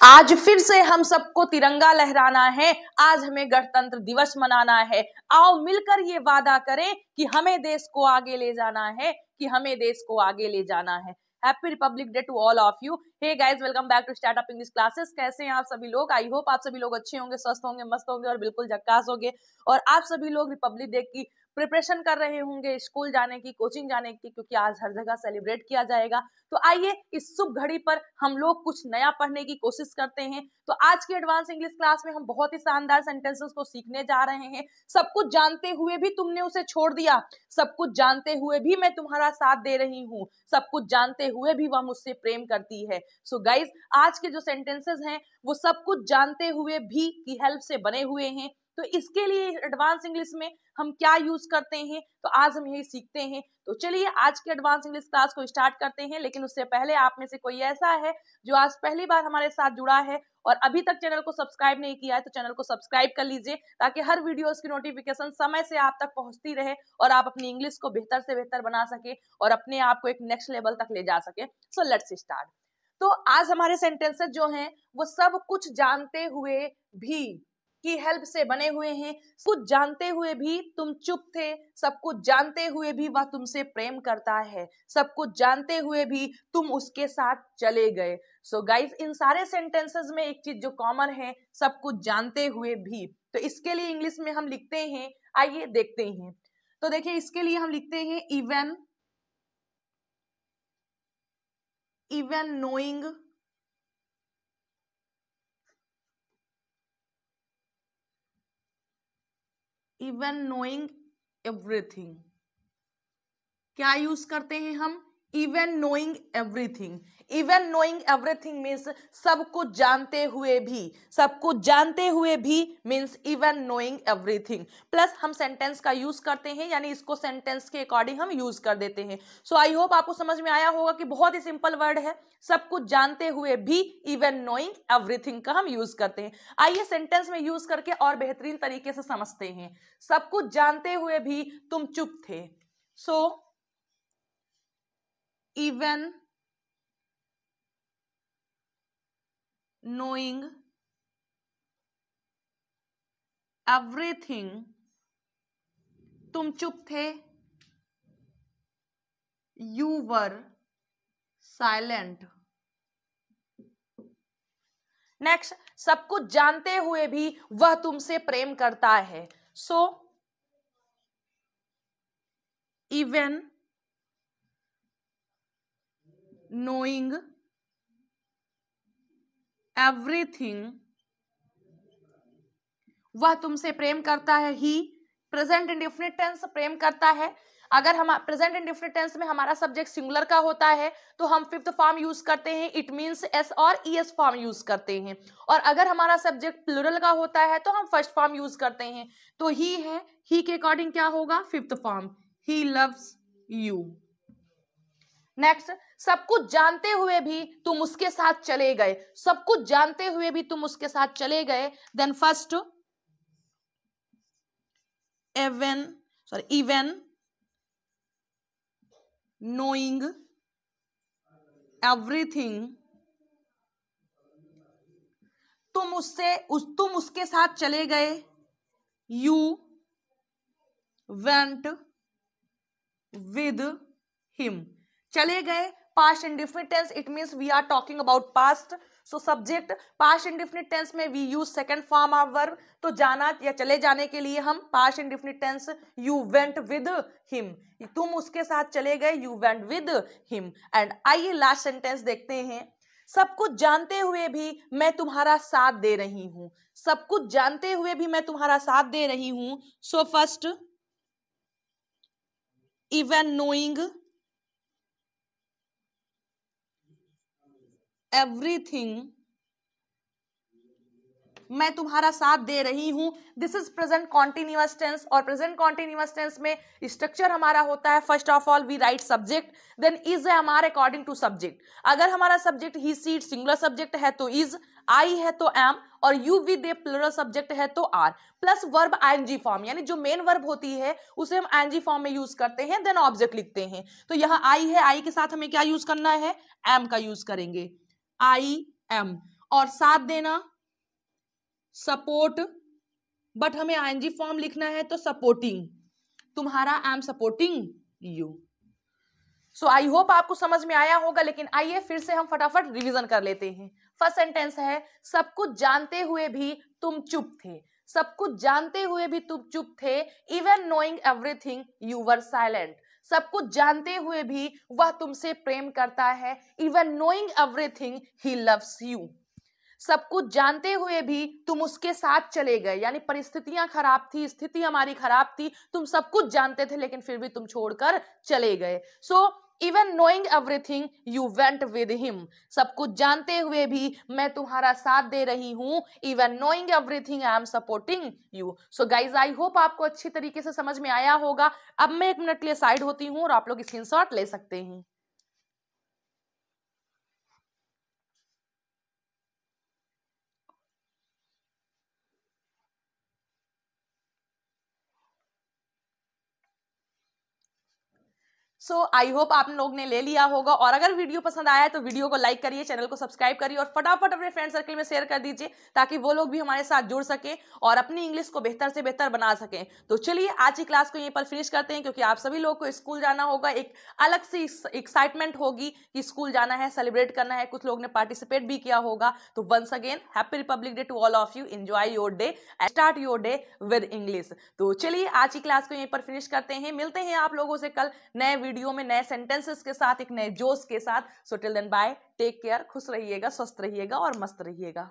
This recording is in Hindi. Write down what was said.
आज फिर से हम सबको तिरंगा लहराना है, आज हमें गणतंत्र दिवस मनाना है। आओ मिलकर ये वादा करें कि हमें देश को आगे ले जाना है, कि हमें देश को आगे ले जाना है। Happy republic day to all of you. Hey guys, welcome back to startup English classes. कैसे हैं आप सभी लोग? आई होप आप सभी लोग अच्छे होंगे, स्वस्थ होंगे, मस्त होंगे और बिल्कुल झक्कास होंगे। और आप सभी लोग रिपब्लिक डे की प्रिपरेशन कर रहे होंगे, स्कूल जाने की, कोचिंग जाने की, क्योंकि आज हर जगह सेलिब्रेट किया जाएगा। तो आइए इस शुभ घड़ी पर हम लोग कुछ नया पढ़ने की कोशिश करते हैं। तो आज की एडवांस इंग्लिश क्लास में हम बहुत ही शानदार सेंटेंसेस को सीखने जा रहे हैं। सब कुछ जानते हुए भी तुमने उसे छोड़ दिया, सब कुछ जानते हुए भी मैं तुम्हारा साथ दे रही हूँ, सब कुछ जानते हुए भी वह मुझसे प्रेम करती है। सो गाइज, आज के जो सेंटेंसेस हैं वो सब कुछ जानते हुए भी की हेल्प से बने हुए हैं। तो इसके लिए एडवांस इंग्लिश में हम क्या यूज करते हैं, तो आज हम यही सीखते हैं। तो चलिए आज के एडवांस इंग्लिश क्लास को स्टार्ट करते हैं। लेकिन उससे पहले आप में से कोई ऐसा है जो आज पहली बार हमारे साथ जुड़ा है और अभी तक चैनल को सब्सक्राइब नहीं किया है, तो चैनल को सब्सक्राइब कर लीजिए, ताकि हर वीडियोस की नोटिफिकेशन समय से आप तक पहुंचती रहे और आप अपनी इंग्लिश को बेहतर से बेहतर बना सके और अपने आप को एक नेक्स्ट लेवल तक ले जा सके। So let's start. तो आज हमारे सेंटेंसेस जो हैं वो सब कुछ जानते हुए भी की हेल्प से बने हुए हैं। कुछ जानते हुए भी तुम चुप थे, सब कुछ जानते हुए भी वह तुमसे प्रेम करता है, सब कुछ जानते हुए भी तुम उसके साथ चले गए। सो गाइज, इन सारे सेंटेंसेस में एक चीज जो कॉमन है, सब कुछ जानते हुए भी। तो इसके लिए इंग्लिश में हम लिखते हैं, आइए देखते हैं। तो देखिए, इसके लिए हम लिखते हैं इवन नोइंग एवरीथिंग। क्या यूज करते हैं हम? Even knowing everything. Even knowing everything means सब कुछ जानते हुए भी, सब कुछ जानते हुए भी means even knowing everything. Plus हम सेंटेंस का यूज करते हैं, यानी इसको सेंटेंस के अकॉर्डिंग हम यूज कर देते हैं। सो आई होप आपको समझ में आया होगा कि बहुत ही सिंपल वर्ड है, सब कुछ जानते हुए भी इवन नोइंग एवरीथिंग का हम यूज करते हैं। आइए सेंटेंस में यूज करके और बेहतरीन तरीके से समझते हैं। सब कुछ जानते हुए भी तुम चुप थे। सो even knowing everything, तुम चुप थे, you were silent। नेक्स्ट, सब कुछ जानते हुए भी वह तुमसे प्रेम करता है। सो even knowing everything, वह तुमसे प्रेम करता है। ही प्रेजेंट इंडेफिनिट टेंस प्रेम करता है। अगर हम प्रेजेंट इंडेफिनिट टेंस में हमारा सब्जेक्ट सिंगुलर का होता है तो हम फिफ्थ फॉर्म यूज करते हैं, इट मींस एस और ईएस फॉर्म यूज करते हैं। और अगर हमारा सब्जेक्ट प्लूरल का होता है तो हम फर्स्ट फॉर्म यूज करते हैं। तो ही है, ही के अकॉर्डिंग क्या होगा? Fifth form, he loves you. Next, सब कुछ जानते हुए भी तुम उसके साथ चले गए, सब कुछ जानते हुए भी तुम उसके साथ चले गए। Then first, even knowing everything, तुम उसके साथ चले गए। You went with him। चले गए past indefinite tense, it means we are talking about past. So subject past indefinite tense में we use second form of verb. तो जाना या चले जाने के लिए हम past indefinite tense you went with him, तुम उसके साथ चले गए, you went with him. And आइए लास्ट सेंटेंस देखते हैं। सब कुछ जानते हुए भी मैं तुम्हारा साथ दे रही हूं, सब कुछ जानते हुए भी मैं तुम्हारा साथ दे रही हूं। So first, even knowing everything, मैं तुम्हारा साथ दे रही हूं। This is present continuous tense और प्रेजेंट कॉन्टिन्यूअस टेंस में स्ट्रक्चर हमारा होता है, first of all we write subject, then is है हमारे अकॉर्डिंग टू सब्जेक्ट। अगर हमारा सब्जेक्ट ही सीट सिंगुलर सब्जेक्ट है तो इज, आई है तो एम, और you with a plural subject है तो are, plus verb ING form, यानी जो मेन वर्ब होती है उसे हम आईएनजी फॉर्म में यूज करते हैं, देन ऑब्जेक्ट लिखते हैं। तो यहाँ आई है, आई के साथ हमें क्या यूज करना है? एम का यूज करेंगे, आई एम। और साथ देना, सपोर्ट, बट हमें आईएनजी फॉर्म लिखना है तो सपोर्टिंग, तुम्हारा I am supporting you. So I hope आपको समझ में आया होगा, लेकिन आइए फिर से हम फटाफट रिवीजन कर लेते हैं। फर्स्ट सेंटेंस है, सब कुछ जानते हुए भी तुम चुप थे। सब कुछ जानते हुए भी तुम चुप थे, even knowing everything you were silent. सब कुछ जानते हुए भी वह तुमसे प्रेम करता है, even knowing everything he loves you. सब कुछ जानते हुए भी तुम उसके साथ चले गए, यानी परिस्थितियां खराब थी, स्थिति हमारी खराब थी, तुम सब कुछ जानते थे लेकिन फिर भी तुम छोड़कर चले गए। So even knowing everything you went with him. सब कुछ जानते हुए भी मैं तुम्हारा साथ दे रही हूं, even knowing everything I am supporting you. So guys I hope आपको अच्छी तरीके से समझ में आया होगा। अब मैं 1 मिनट के लिए साइड होती हूं और आप लोग स्क्रीनशॉट ले सकते हैं। सो आई होप आप लोग ने ले लिया होगा, और अगर वीडियो पसंद आया है तो वीडियो को लाइक करिए, चैनल को सब्सक्राइब करिए और फटाफट अपने फ्रेंड सर्कल में शेयर कर दीजिए ताकि वो लोग भी हमारे साथ जुड़ सके और अपनी इंग्लिश को बेहतर से बेहतर बना सकें। तो चलिए आज की क्लास को यहीं पर फिनिश करते हैं, क्योंकि आप सभी लोग को स्कूल जाना होगा, एक अलग सी एक्साइटमेंट होगी कि स्कूल जाना है, सेलिब्रेट करना है। कुछ लोग ने पार्टिसिपेट भी किया होगा। तो once again happy republic day to all of you. Enjoy your day and start your day with English. तो चलिए आज की क्लास को यहीं पर फिनिश करते हैं। मिलते हैं आप लोगों से कल नए वीडियो में नए सेंटेंसेस के साथ, एक नए जोश के साथ। So till then bye, take care, खुश रहिएगा, स्वस्थ रहिएगा और मस्त रहिएगा।